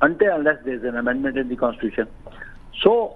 until unless there is an amendment in the constitution. So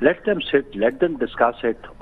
let them sit, let them discuss it,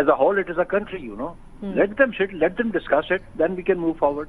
As a whole, it is a country, Let them sit, let them discuss it, then we can move forward.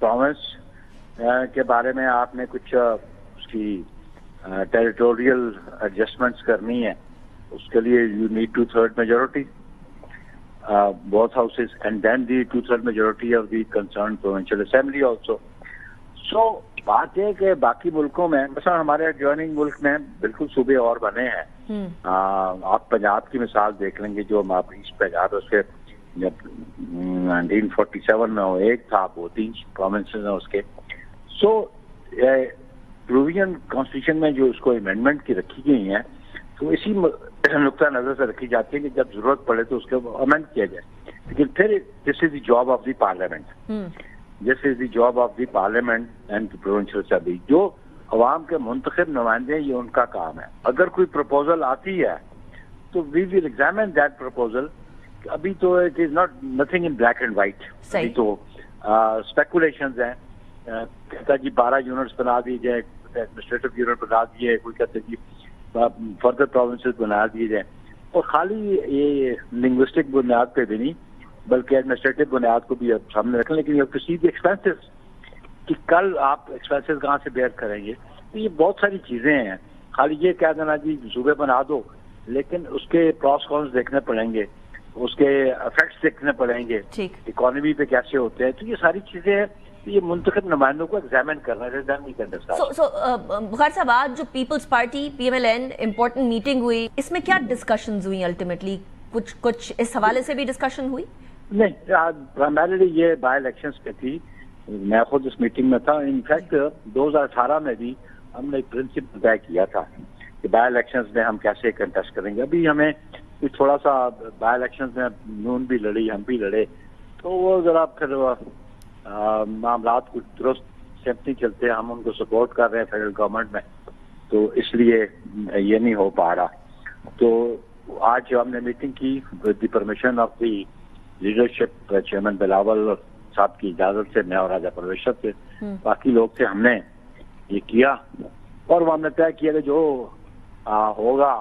Province کے بارے میں آپ نے کچھ اس کی territorial adjustments کرنی ہے، اس کے لیے you need 2/3 majority both houses and then the 2/3 majority of the concerned provincial assembly also. So بات ہے کہ باقی ملکوں میں مثلا ہمارے ایڈجوائننگ ملک میں بالکل صوبے اور بنے ہیں. آپ پنجاب کی مثال دیکھ لیں گے، جو ایسٹ پنجاب اس کے جب 1947 میں ایک تھا، وہ 3 پروونسز ہیں اس کے. سو پروویژن کانسٹیٹیوشن میں جو اس کو امینڈمنٹ کی رکھی گئی ہیں تو اسی نقطہ نظر سے رکھی جاتی ہے کہ جب ضرورت پڑے تو اس کو امینڈ کیا جائے. لیکن پھر this is the job of the parliament, this is the job of the parliament and provincial assembly. جو عوام کے منتخب نمائندے ہیں، یہ ان کا کام ہے. اگر کوئی پروپوزل آتی ہے تو وی ول ایگزامن دیٹ پروپوزل. ابھی تو it is not nothing in black and white, ابھی تو اسپیکولیشنز ہیں. کہتا جی 12 یونٹس بنا دیے جائے، ایڈمنسٹریٹو یونٹ بنا دیے، کوئی کہتے جی فردر پروونسز بنا دیے جائیں. اور خالی یہ لنگوسٹک بنیاد پہ بھی نہیں بلکہ ایڈمنسٹریٹو بنیاد کو بھی سامنے رکھیں. لیکن یہ کسی بھی ایکسپینسز کہ کل آپ ایکسپینسز کہاں سے بیئر کریں گے، تو یہ بہت ساری چیزیں ہیں. خالی یہ کہہ دینا جی صوبے بنا دو، لیکن اس کے پروس کونس دیکھنے پڑیں گے، اس کے افیکٹس دیکھنے پڑیں گے، اکانومی پہ کیسے ہوتے ہیں. تو یہ ساری چیزیں یہ منتخب نمائندوں کو ایگزامن کرنا ہے. بخاری صاحب، آج جو Peoples Party PMLN important meeting ہوئی، اس میں کیا ڈسکشنز ہوئی؟ الٹیمیٹلی کچھ اس حوالے سے بھی ڈسکشن ہوئی؟ نہیں، پرائمریلی یہ بائی الیکشنز پہ تھی. میں خود اس میٹنگ میں تھا. انفیکٹ 2018 میں بھی ہم نے ایک پرنسپل طے کیا تھا کہ بائی الیکشنز میں ہم کیسے کنٹیسٹ کریں گے. ابھی ہمیں تھوڑا سا بائی الیکشنز میں نون بھی لڑی، ہم بھی لڑے، تو وہ ذرا پھر معاملات کچھ درست سیمت نہیں چلتے. ہم ان کو سپورٹ کر رہے ہیں فیڈرل گورنمنٹ میں، تو اس لیے یہ نہیں ہو پا رہا. تو آج ہم نے میٹنگ کی with the permission of the leadership, chairman Bilawal صاحب کی اجازت سے، میں اور راجہ پرویز سے باقی لوگ سے ہم نے یہ کیا. اور وہ ہم نے طے کیا کہ جو ہوگا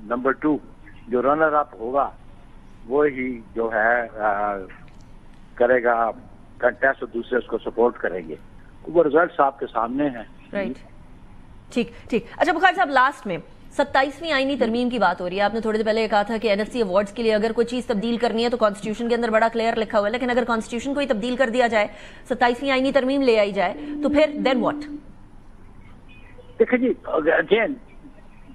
نمبر 2، جو رنر اپ ہوگا وہی جو ہے کرے گا کنٹیسٹ، اور دوسرے اس کو سپورٹ کریں گے. وہ رزلٹس آپ کے سامنے ہیں. رائٹ، ٹھیک. اچھا بخاری صاحب، لاسٹ میں 27ویں آئینی ترمیم کی بات ہو رہی ہے. آپ نے تھوڑی دیر پہلے کہا تھا کہ NFC ایوارڈز کے لیے اگر کوئی چیز تبدیل کرنی ہے تو کانسٹیٹیوشن کے اندر بڑا کلیئر لکھا ہوا ہے، لیکن اگر کانسٹیٹیوشن کو ہی تبدیل کر دیا جائے، 27ویں آئینی ترمیم لے آئی جائے، تو پھر دین واٹ؟ دیکھیں جی، again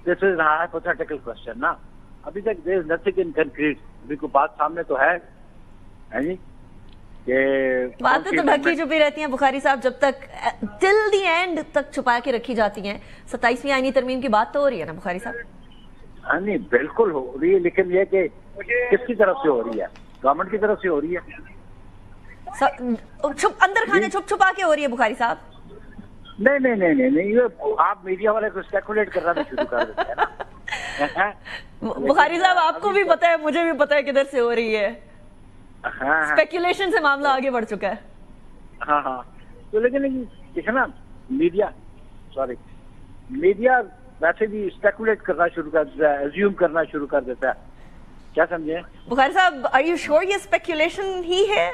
this is hypothetical question نا. ابھی تک دیر از نتھنگ ان کنکریٹ. ابھی کوئی بات سامنے تو ہے جی. باتیں تو ڈھکی چھپی رہتی ہیں بخاری صاحب، جب تک ٹل دی اینڈ تک چھپا کے رکھی جاتی ہیں. 27ویں آئینی ترمیم کی بات تو ہو رہی ہے نا بخاری صاحب؟ ہاں نہیں، بالکل ہو رہی ہے، لیکن یہ کہ کس کی طرف سے ہو رہی ہے؟ گورنمنٹ کی طرف سے ہو رہی ہے. اندر کھانے چھپ چھپا کے ہو رہی ہے بخاری صاحب. نہیں، آپ میڈیا والے کو اسپیکولیٹ کرنا بھی شروع کر دیتے ہیں نا. بخاری صاحب، آپ کو بھی پتا ہے، مجھے بھی پتا ہے کدھر سے ہو رہی ہے. اسپیکولیشن سے معاملہ آگے بڑھ چکا ہے. ہاں تو لیکن نا میڈیا ویسے بھی اسپیکولیٹ کرنا شروع کر دیتا ہے، ایزیوم کرنا شروع کر دیتا ہے. کیا سمجھے بخاری صاحب؟ آر یو شیور یہ اسپیکولیشن ہی ہے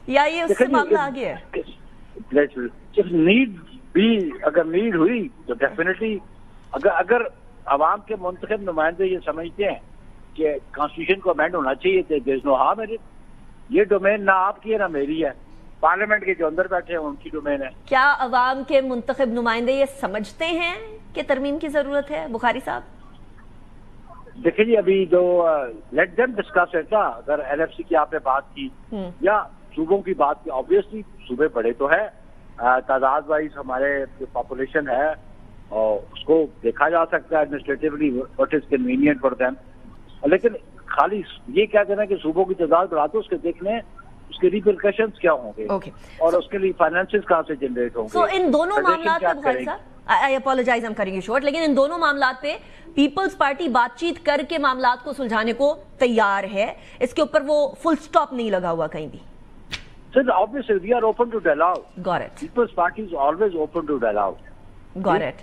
یا یہ اس سے معاملہ آگے ہے؟ نیڈ بھی اگر نیڈ ہوئی تو ڈیفینیٹلی، اگر عوام کے منتخب نمائندے یہ سمجھتے ہیں کہ کانسٹیٹیوشن کو امینڈ ہونا چاہیے تو دیر از نو ہارم ان اٹ. یہ ڈومین نہ آپ کی ہے نہ میری ہے، پارلیمنٹ کے جو اندر بیٹھے ہیں ان کی ڈومین ہے. کیا عوام کے منتخب نمائندے یہ سمجھتے ہیں کہ ترمیم کی ضرورت ہے بخاری صاحب؟ دیکھیں جی، ابھی جو لیٹ دیم ڈسکس ہے نا. اگر NFC کی آپ نے بات کی یا صوبوں کی بات کی، آبویسلی صوبے بڑے تو ہے، تعداد وائز ہمارے جو پاپولیشن ہے اور اس کو دیکھا جا سکتا ہے administratively what is convenient for them. لیکن خالی یہ کہہ دینا کہ صوبوں کی تعداد بڑھا دو، اس کے دیکھنے اس کے ریپرکشنز کیا ہوں گے اور اس کے لیے فائنانسز کہاں سے جنریٹ ہوں گے. سو ان دونوں معاملات پہ بخاری صاحب، I apologize, I'm cutting you short، لیکن ان دونوں معاملات پہ پیپلز پارٹی بات چیت کر کے معاملات کو سلجھانے کو تیار ہے. اس کے اوپر وہ فل سٹاپ نہیں لگا ہوا کہیں بھی. Sir, obviously we are open to dialogue. Got it. People's Party is always open to dialogue. Got it.